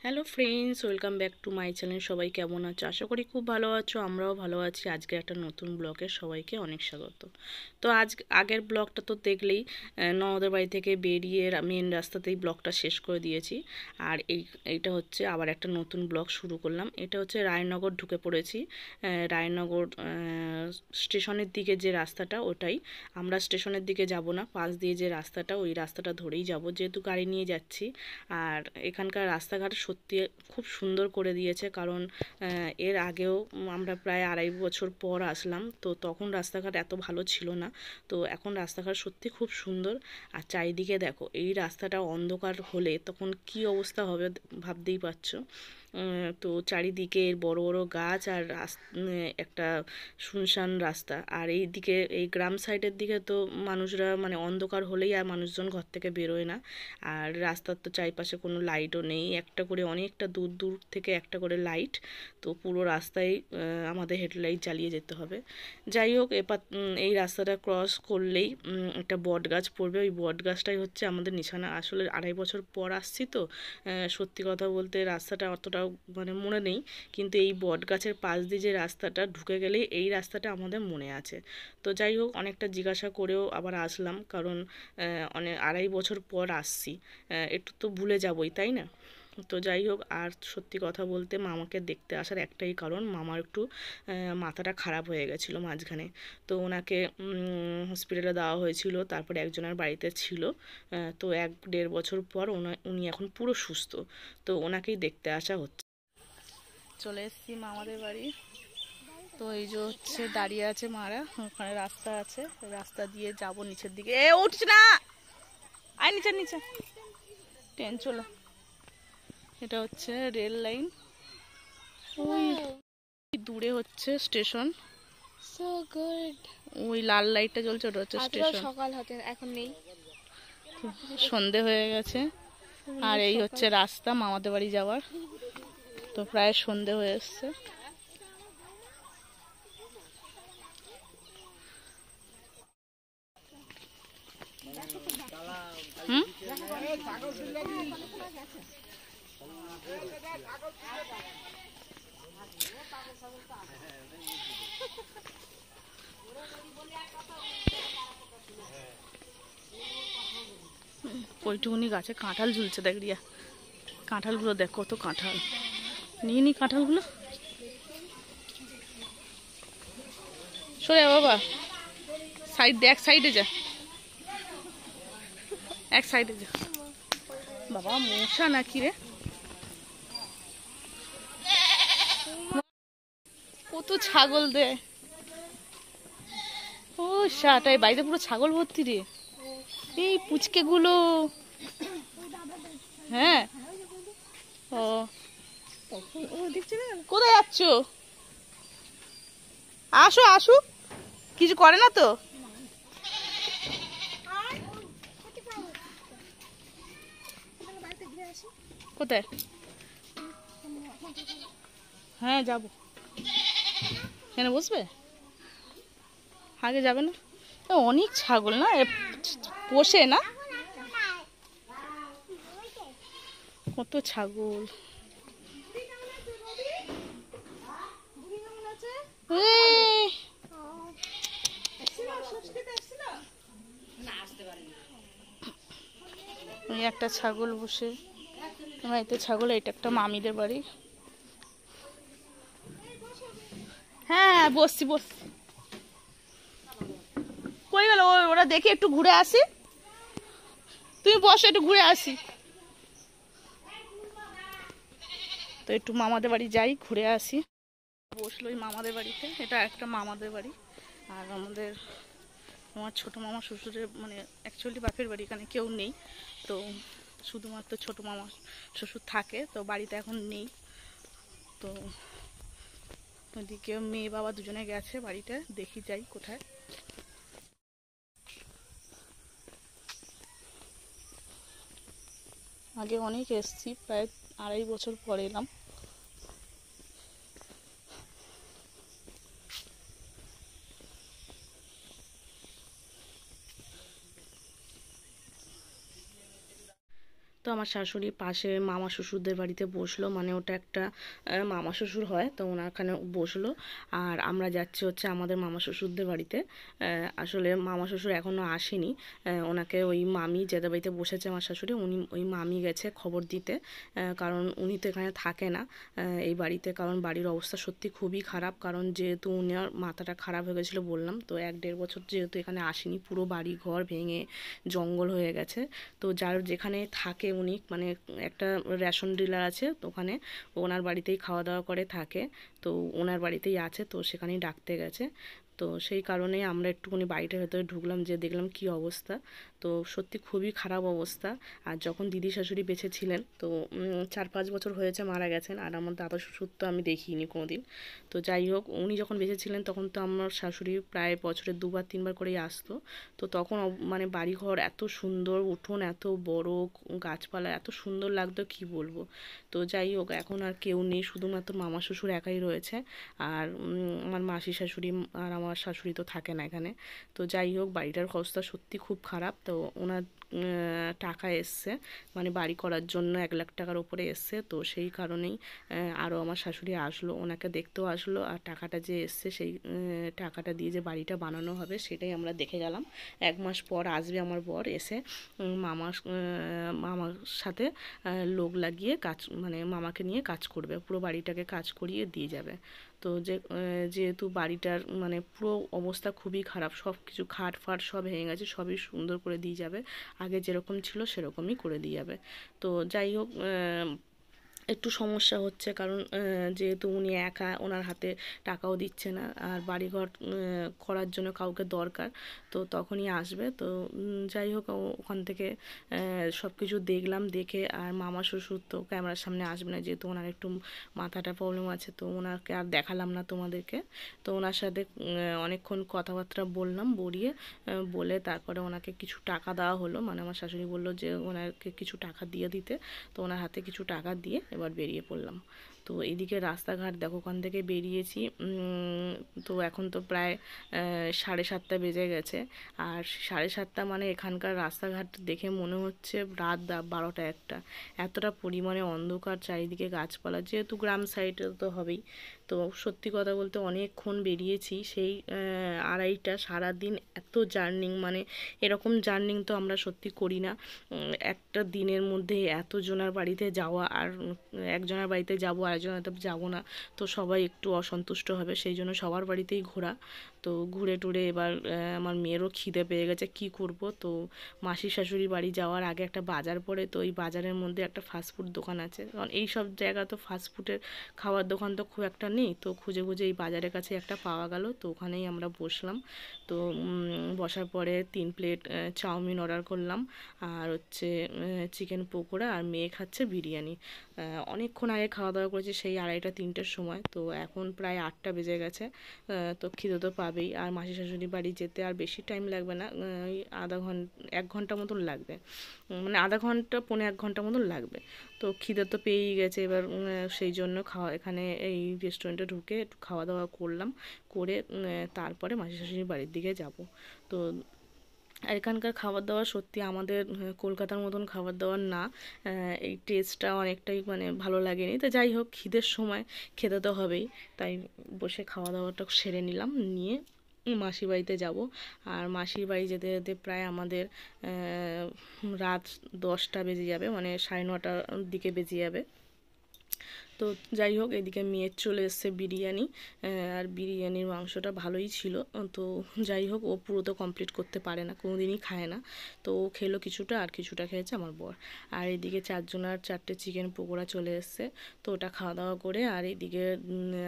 Hello friends, welcome back to my channel. সবাই কেমন আছো? আশা করি খুব ভালো আছো, আমরাও ভালো আছি। আজকে একটা নতুন ব্লগে সবাইকে অনেক স্বাগত। তো আগের ব্লগটা তো দেখলেই, ননদের বাড়ি থেকে বেরিয়ে মেন রাস্তাতেই ব্লগটা শেষ করে দিয়েছি। আর এইটা হচ্ছে আবার একটা নতুন ব্লগ শুরু করলাম। এটা হচ্ছে রায়নগর ঢুকে পড়েছি। রায়নগর স্টেশনের দিকে যে রাস্তাটা, ওটাই। আমরা স্টেশনের দিকে যাব না, পাশ দিয়ে যে রাস্তাটা, ওই রাস্তাটা ধরেই যাব, যেহেতু গাড়ি নিয়ে যাচ্ছি। আর এখানকার রাস্তাঘাট সত্যি খুব সুন্দর করে দিয়েছে, কারণ এর আগেও আমরা প্রায় 2.5 বছর পর আসলাম, তো তখন রাস্তাঘাট এত ভালো ছিল না। তো এখন রাস্তাঘাট সত্যি খুব সুন্দর। আর চারিদিকে দেখো, এই রাস্তাটা অন্ধকার হলে তখন কি অবস্থা হবে ভাবতেই পারছো। তো চারিদিকে বড় বড় গাছ আর একটা শুনশান রাস্তা। আর এই দিকে, এই গ্রাম সাইডের দিকে তো মানুষরা, মানে অন্ধকার হলেই আর মানুষজন ঘর থেকে বেরোয় না। আর রাস্তার তো চারিপাশে কোনো লাইটও নেই, একটা করে অনেকটা দূর দূর থেকে একটা করে লাইট। তো পুরো রাস্তায় আমাদের হেডলাইট জ্বালিয়ে যেতে হবে। যাই হোক, এবার এই রাস্তাটা ক্রস করলেই একটা বট গাছ পড়বে। ওই বট গাছটাই হচ্ছে আমাদের নিশানা। আসলে 2.5 বছর পর আসছি তো, সত্যি কথা বলতে রাস্তাটা অতটাও মানে মনে নেই, কিন্তু এই বট গাছের পাশ দিয়ে যে রাস্তাটা ঢুকে গেলেই এই রাস্তাটা আমাদের মনে আছে। তো যাই হোক, অনেকটা জিজ্ঞাসা করেও আবার আসলাম, কারণ অনেক 2.5 বছর পর আসছি, একটু তো ভুলে যাবই, তাই না? তো যাই হোক, আর সত্যি কথা বলতে মামাকে দেখতে আসার একটাই কারণ, মামার একটু মাথাটা খারাপ হয়ে গেছিলো মাঝখানে। তো ওনাকে হসপিটালে দেওয়া হয়েছিল, তারপরে একজনের বাড়িতে ছিল। তো 1-1.5 বছর পর উনি এখন পুরো সুস্থ। তো ওনাকেই দেখতে আসা হচ্ছে। চলে এসেছি মামাদের বাড়ি। তো এই যে হচ্ছে দাঁড়িয়ে আছে মারা, ওখানে রাস্তা আছে, রাস্তা দিয়ে যাব নিচের দিকে। উঠছে না, আয় নিচে নিচে, ট্রেন চলে। এটা হচ্ছে রেল লাইন, ওই দূরে হচ্ছে স্টেশন। So good. ওই লাল লাইটটা জ্বলছে, ওটা হচ্ছে স্টেশন। সকাল হতে এখন নেই, সন্ধে হয়ে গেছে। আর এই হচ্ছে রাস্তা মামাদের বাড়ি যাওয়ার। তো প্রায় সন্ধে হয়ে এসছে। হুম, ওইটুকুনি গাছে কাঁঠাল ঝুলছে, দেখ রিয়া। কাঁঠালগুলো দেখ, কত কাঁঠাল। নিয়ে নি কাঁঠালগুলো, সরে বাবা, সাইড দে, এক সাইডে যা, এক সাইডে যা। বাবা মশা নাকি রে, কত ছাগল দে। ও সাটাই বাড়িতে পুরো ছাগল ভর্তি রে, এই পুচকে গুলো। হ্যাঁ, ও কোথায় যাচ্ছ? আসো আসো, কিছু করে না তো। কোথায়? হ্যাঁ যাবো। এখানে বসবে, আগে যাবে না? অনেক ছাগল না, পোষে না, কত ছাগল। ওই একটা ছাগল বসে, বাড়িতে ছাগল। এটা একটা মামিদের বাড়ি। হ্যাঁ বসছি বসছি। কই গেল ওরা? দেখি একটু ঘুরে আসি। তুমি বসো, একটু ঘুরে আসি। তো একটু মামাদের বাড়ি যাই, ঘুরে আসি। বসলো ওই মামাদের বাড়িতে, এটা একটা মামাদের বাড়ি। আর আমার ছোটো মামা শ্বশুরের, মানে অ্যাকচুয়ালি বাপের বাড়ি, এখানে কেউ নেই। তো শুধুমাত্র ছোটো মামা শ্বশুর থাকে, তো বাড়িতে এখন নেই। তো ওইদিকে মেয়ে বাবা দুজনে গেছে বাড়িতে, দেখি যাই কোথায়। আগে অনেক এসছি, প্রায় 2.5 বছর পর এলাম। তো তো আমার শাশুড়ি পাশে মামা শ্বশুরদের বাড়িতে বসলো, মানে ওটা একটা মামা শ্বশুর হয়, তো ওনাখানে বসলো। আর আমরা যাচ্ছি হচ্ছে আমাদের মামা শ্বশুরদের বাড়িতে। আসলে মামা শ্বশুর এখনও আসেনি, ওনাকে ওই মামি যাদের বাড়িতে বসেছে আমার শাশুড়ি, উনি ওই মামি গেছে খবর দিতে, কারণ উনি তো এখানে থাকে না এই বাড়িতে, কারণ বাড়ির অবস্থা সত্যি খুবই খারাপ। কারণ যেহেতু উনার মাথাটা খারাপ হয়ে গেছিলো বললাম, তো 1-1.5 বছর যেহেতু এখানে আসেনি, পুরো বাড়ি ঘর ভেঙে জঙ্গল হয়ে গেছে। তো যার যেখানে থাকে উনি, মানে একটা রেশন ডিলার আছে, তো ওখানে ওনার বাড়িতেই খাওয়া দাওয়া করে থাকে, তো ওনার বাড়িতেই আছে, তো সেখানেই ডাকতে গেছে। তো সেই কারণেই আমরা একটুখানি বাড়িটার ভেতরে ঢুকলাম, যে দেখলাম কি অবস্থা। তো সত্যি খুবই খারাপ অবস্থা। আর যখন দিদি শাশুড়ি বেঁচে ছিলেন, তো 4-5 বছর হয়েছে মারা গেছেন, আর আমার দাদা শ্বশুর তো আমি দেখিনি কোনোদিন। তো যাই হোক, উনি যখন বেঁচে ছিলেন তখন তো আমার শাশুড়ি প্রায় বছরে 2-3 বার করেই আসতো। তো তখন মানে বাড়িঘর এত সুন্দর, উঠোন এত বড়, গাছপালা এত সুন্দর লাগতো কি বলবো। তো যাই হোক, এখন আর কেউ নেই, শুধুমাত্র মামা শ্বশুর একাই রয়েছে। আর আমার মাসি শাশুড়ি আর আমার শাশুড়ি তো থাকে না এখানে। তো যাই হোক, বাড়িটার অবস্থা সত্যি খুব খারাপ। তো ওনার টাকা এসছে, মানে বাড়ি করার জন্য 1 লাখ টাকার উপরে এসছে। তো সেই কারণেই আরও আমার শাশুড়ি আসলো, ওনাকে দেখতেও আসলো, আর টাকাটা যে এসছে সেই টাকাটা দিয়ে যে বাড়িটা বানানো হবে সেটাই আমরা দেখে গেলাম। 1 মাস পর আসবে আমার বর, এসে মামার সাথে লোক লাগিয়ে কাজ, মানে মামাকে নিয়ে কাজ করবে, পুরো বাড়িটাকে কাজ করিয়ে দিয়ে যাবে। তো যেহেতু বাড়িটার মানে পুরো অবস্থা খুবই খারাপ, সব কিছু খাট ফাট সব ভেঙে গেছে, সবই সুন্দর করে দিয়ে যাবে, আগে যেরকম ছিল সেরকমই করে দিয়ে যাবে। তো যাই হোক, একটু সমস্যা হচ্ছে, কারণ যেহেতু উনি একা, ওনার হাতে টাকাও দিচ্ছে না, আর বাড়িঘর করার জন্য কাউকে দরকার, তো তখনই আসবে। তো যাই হোক, ওখান থেকে সব কিছু দেখলাম, দেখে, আর মামা শ্বশুর তো ক্যামেরার সামনে আসবে না, যেহেতু ওনার একটু মাথাটা প্রবলেম আছে, তো ওনাকে আর দেখালাম না তোমাদেরকে। তো ওনার সাথে অনেকক্ষণ কথাবার্তা বললাম, বলে তারপরে ওনাকে কিছু টাকা দেওয়া হলো, মানে আমার শাশুড়ি বললো যে ওনাকে কিছু টাকা দিয়ে দিতে, তো ওনার হাতে কিছু টাকা দিয়ে এবার বেরিয়ে পড়লাম। তো এইদিকে রাস্তাঘাট দেখো, ওখান থেকে বেরিয়েছি, তো এখন তো প্রায় 7:30 বেজে গেছে। আর 7:30 মানে এখানকার রাস্তাঘাট দেখে মনে হচ্ছে রাত 12টা-1টা, এতটা পরিমাণে অন্ধকার, চারিদিকে গাছপালা, যেহেতু গ্রাম সাইডে তো হবেই। তো সত্যি কথা বলতে অনেকক্ষণ বেরিয়েছি, সেই 2:30টা, সারাদিন এত জার্নিং, মানে এরকম জার্নিং তো আমরা সত্যি করি না। একটা দিনের মধ্যে এতজনের বাড়িতে যাওয়া, আর একজনের বাড়িতে যাবো আরেকজনের বাড়িতে যাবো না, তো সবাই একটু অসন্তুষ্ট হবে, সেই জন্য সবার বাড়িতেই ঘোরা। তো ঘুরে টুরে এবার আমার মেয়েরও খিদে পেয়ে গেছে, কি করব। তো মাসির শাশুড়ি বাড়ি যাওয়ার আগে একটা বাজার পড়ে, তো ওই বাজারের মধ্যে একটা ফাস্টফুড দোকান আছে, কারণ এই সব জায়গা তো ফাস্টফুডের খাওয়ার দোকান তো খুব একটা নেই, তো খুঁজে খুঁজে এই বাজারের কাছে একটা পাওয়া গেল, তো ওখানেই আমরা বসলাম। তো বসার পরে 3 প্লেট চাউমিন অর্ডার করলাম, আর হচ্ছে চিকেন পকোড়া, আর মেয়ে খাচ্ছে বিরিয়ানি। অনেকক্ষণ আগে খাওয়া দাওয়া করেছি, সেই 2:30-3টার সময়, তো এখন প্রায় 8টা বেজে গেছে। তো খিদে তো পাবেই, আর মাসি শাশুড়ি বাড়ি যেতে আর বেশি টাইম লাগবে না, ওই 1 ঘন্টা মতন লাগবে, মানে 1/2 ঘন্টা 1.25 ঘন্টা মতন লাগবে। তো খিদে তো পেয়েই গেছে এবার, সেই জন্য এখানে এই রেস্টুরেন্টে ঢুকে একটু খাওয়া দাওয়া করলাম, করে তারপরে মাসি শাশুড়ির বাড়ির দিকে যাব। তো আর এখানকার খাবার দাবার সত্যি আমাদের কলকাতার মতন খাবার দাবার না, এই টেস্টটা অনেকটাই মানে ভালো লাগেনি। তো যাই হোক, খিদের সময় খেতে তো হবেই, তাই বসে খাওয়া দাওয়াটা সেরে নিলাম, নিয়ে মাসির বাড়িতে যাব। আর মাসির বাড়ি যেতে যেতে প্রায় আমাদের রাত 10টা বেজে যাবে, মানে 9:30টার দিকে বেজে যাবে। তো যাই হোক, এদিকে মেয়ের চলে এসছে বিরিয়ানি, আর বিরিয়ানির মাংসটা ভালোই ছিল। তো যাই হোক, ও পুরো তো কমপ্লিট করতে পারে না, কোনো দিনই খায় না, তো ও খেলো কিছুটা, আর কিছুটা খেয়েছে আমার বর। আর এদিকে 4জনার 4টে চিকেন পকোড়া চলে এসছে, তো ওটা খাওয়া দাওয়া করে, আর এদিকে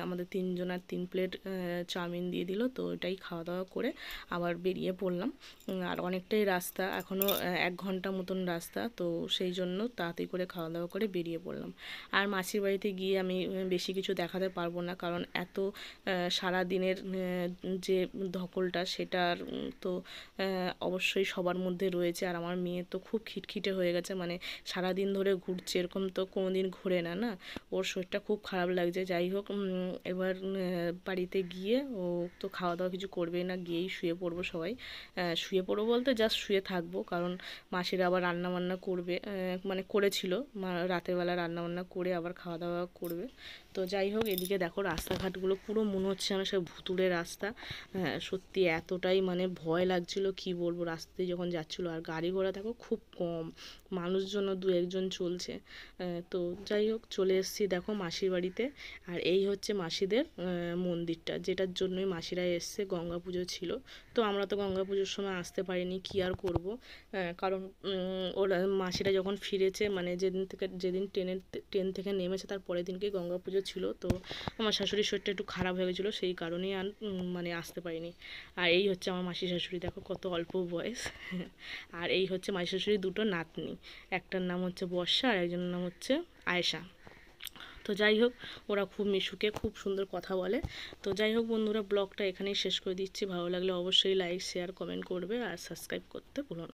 আমাদের 3জনার 3 প্লেট চাউমিন দিয়ে দিল, তো ওটাই খাওয়া দাওয়া করে আবার বেরিয়ে পড়লাম। আর অনেকটাই রাস্তা, এখনও 1 ঘন্টা মতন রাস্তা, তো সেই জন্য তাড়াতাড়ি করে খাওয়া দাওয়া করে বেরিয়ে পড়লাম। আর মাসির বাড়িতে গিয়ে আমি বেশি কিছু দেখাতে পারবো না, কারণ এত সারা দিনের যে ধকলটা সেটার তো অবশ্যই সবার মধ্যে রয়েছে। আর আমার মেয়ে তো খুব খিটখিটে হয়ে গেছে, মানে সারাদিন ধরে ঘুরছে, এরকম তো কোনো দিন ঘুরে না না, ওর শরীরটা খুব খারাপ লাগছে। যাই হোক, এবার বাড়িতে গিয়ে ও তো খাওয়া দাওয়া কিছু করবেই না, গিয়েই শুয়ে পড়বো সবাই। শুয়ে পড়বো বলতে জাস্ট শুয়ে থাকবো, কারণ মাসিরা আবার রান্না বান্না করবে, মানে করেছিল রাতের বেলা রান্না বান্না করে আবার খাওয়া দাওয়া করবে। তো যাই হোক, এদিকে দেখো রাস্তাঘাটগুলো পুরো মনে হচ্ছে আমার সব ভুতুড়ে রাস্তা। সত্যি এতটাই মানে ভয় লাগছিল কি বলবো, রাস্তায় যখন যাচ্ছিলো। আর গাড়ি ঘোড়া দেখো খুব কম, মানুষজনও দু একজন চলছে। তো যাই হোক, চলে এসেছি দেখো মাসির বাড়িতে। আর এই হচ্ছে মাসিদের মন্দিরটা, যেটার জন্যই মাসিরা এসছে, গঙ্গা পুজো ছিল। তো আমরা তো গঙ্গা পুজোর সময় আসতে পারিনি, কী আর করবো। কারণ ওরা মাসিরা যখন ফিরেছে, মানে যেদিন ট্রেন থেকে নেমেছে তার পরের দিনকেই গঙ্গা পুজো ছিল। তো আমার শাশুড়ির শরীরটা একটু খারাপ হয়ে গেছিলো, সেই কারণেই আর মানে আসতে পারিনি। আর এই হচ্ছে আমার মাসি শাশুড়ি, দেখো কত অল্প বয়স। আর এই হচ্ছে মাসি শাশুড়ির দুটো নাতনি, একটার নাম হচ্ছে বর্ষা আর একজনের নাম হচ্ছে আয়েশা। তো যাই হোক, ওরা খুব মিশুকে, খুব সুন্দর কথা বলে। তো যাই হোক বন্ধুরা, ব্লগটা এখানেই শেষ করে দিচ্ছি। ভালো লাগলে অবশ্যই লাইক শেয়ার কমেন্ট করবে আর সাবস্ক্রাইব করতে ভুলো না।